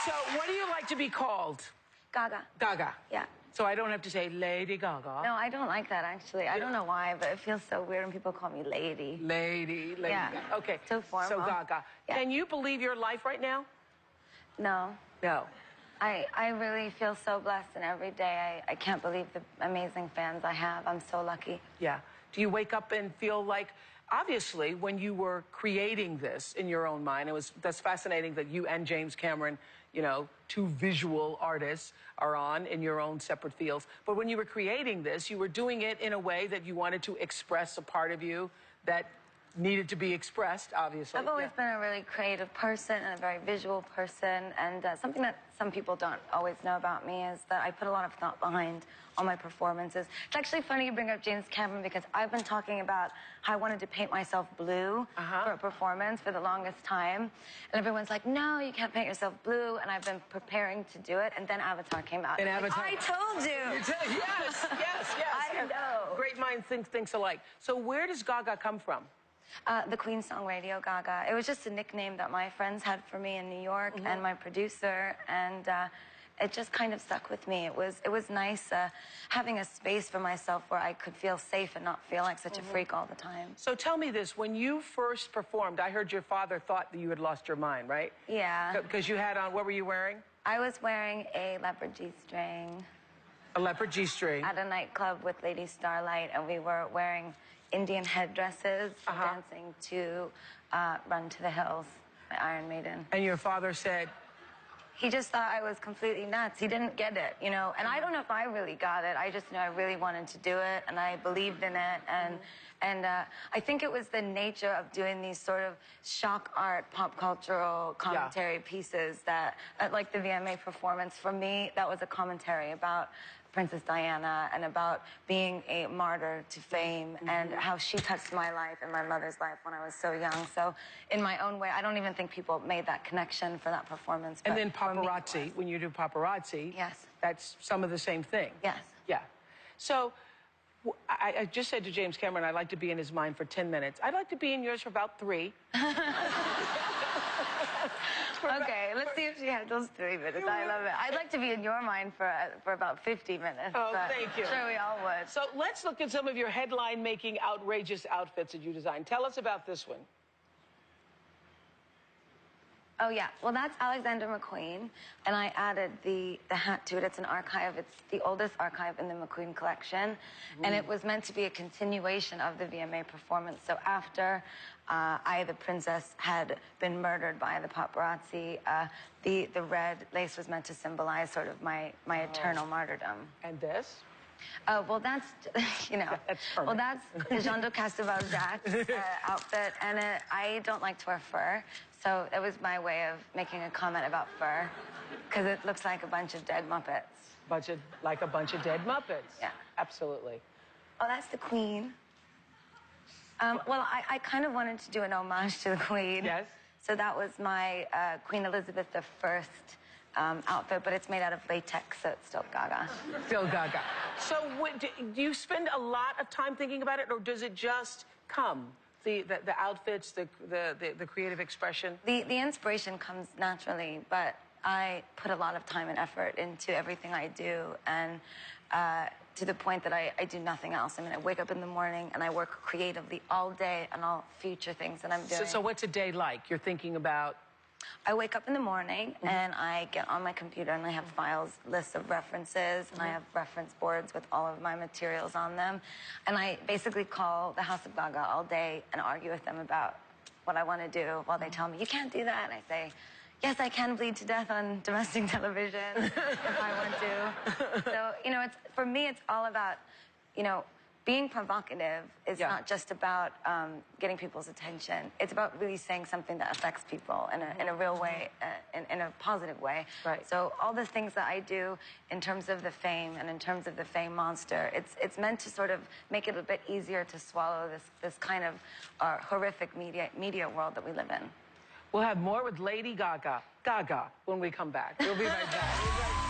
So, what do you like to be called? Gaga. Gaga. Yeah. So I don't have to say Lady Gaga. No, I don't like that, actually. I don't know why, but it feels so weird when people call me lady. Lady Yeah. Gaga. Okay. So formal. So Gaga. Yeah. Can you believe your life right now? No. No. I really feel so blessed, and every day I can't believe the amazing fans I have. I'm so lucky. Yeah. Do you wake up and feel like, obviously, when you were creating this in your own mind, that's fascinating that you and James Cameron, you know, two visual artists are on in your own separate fields. But when you were creating this, you were doing it in a way that you wanted to express a part of you that needed to be expressed, obviously. I've always been a really creative person and a very visual person, and something that some people don't always know about me is that I put a lot of thought behind all my performances. It's actually funny you bring up James Cameron, because I've been talking about how I wanted to paint myself blue for a performance for the longest time, and everyone's like, no, you can't paint yourself blue, and I've been preparing to do it, and then Avatar came out. And Avatar. I told you! Yes. I know. Great minds think alike. So where does Gaga come from? The Queen song Radio Gaga. It was just a nickname that my friends had for me in New York, and my producer, and it just kind of stuck with me. It was nice having a space for myself where I could feel safe and not feel like such a freak all the time. So tell me this, when you first performed, I heard your father thought that you had lost your mind, right? Yeah. Because you had on, what were you wearing? I was wearing a leopard G-string. A leopard G-string. At a nightclub with Lady Starlight, and we were wearing Indian headdresses, dancing to Run to the Hills by Iron Maiden. And your father said? He just thought I was completely nuts. He didn't get it, you know? And I don't know if I really got it. I just know I really wanted to do it, and I believed in it. And I think it was the nature of doing these sort of shock art, pop cultural commentary pieces that, like the VMA performance, for me, that was a commentary about Princess Diana and about being a martyr to fame and how she touched my life and my mother's life when I was so young. So in my own way, I don't even think people made that connection for that performance. And then paparazzi, when you do paparazzi, that's some of the same thing. Yes. Yeah. So I just said to James Cameron, I'd like to be in his mind for 10 minutes. I'd like to be in yours for about 3. Okay, let's see if she handles 3 minutes. I love it. I'd like to be in your mind for about 50 minutes. Oh, thank you. I'm sure we all would. So let's look at some of your headline-making, outrageous outfits that you designed. Tell us about this one. Oh, yeah. Well, that's Alexander McQueen, and I added the hat to it. It's an archive. It's the oldest archive in the McQueen collection, and it was meant to be a continuation of the VMA performance. So after I, the princess, had been murdered by the paparazzi, the red lace was meant to symbolize sort of my eternal martyrdom. And this? Well, that's, you know, well, that's Jean de Castelbalzac's outfit, and I don't like to wear fur, so it was my way of making a comment about fur, because it looks like a bunch of dead Muppets. Like a bunch of dead Muppets. Yeah. Absolutely. Oh, that's the Queen. Well, I kind of wanted to do an homage to the Queen. Yes. So that was my Queen Elizabeth I outfit, but it's made out of latex, so it's still Gaga. Still Gaga. So do you spend a lot of time thinking about it, or does it just come? The outfits, the creative expression? The inspiration comes naturally, but I put a lot of time and effort into everything I do, and to the point that I do nothing else. I mean, I wake up in the morning and I work creatively all day on all future things that I'm doing. So what's a day like? You're thinking about? I wake up in the morning and I get on my computer and I have files, lists of references, and I have reference boards with all of my materials on them. And I basically call the House of Gaga all day and argue with them about what I want to do while they tell me, you can't do that. And I say, yes, I can bleed to death on domestic television if I want to. So, you know, for me, it's all about, you know, being provocative is not just about getting people's attention. It's about really saying something that affects people in a real way, in a positive way. Right. So all the things that I do in terms of the fame and in terms of the fame monster, it's meant to sort of make it a bit easier to swallow this kind of horrific media world that we live in. We'll have more with Lady Gaga when we come back. We'll be right back.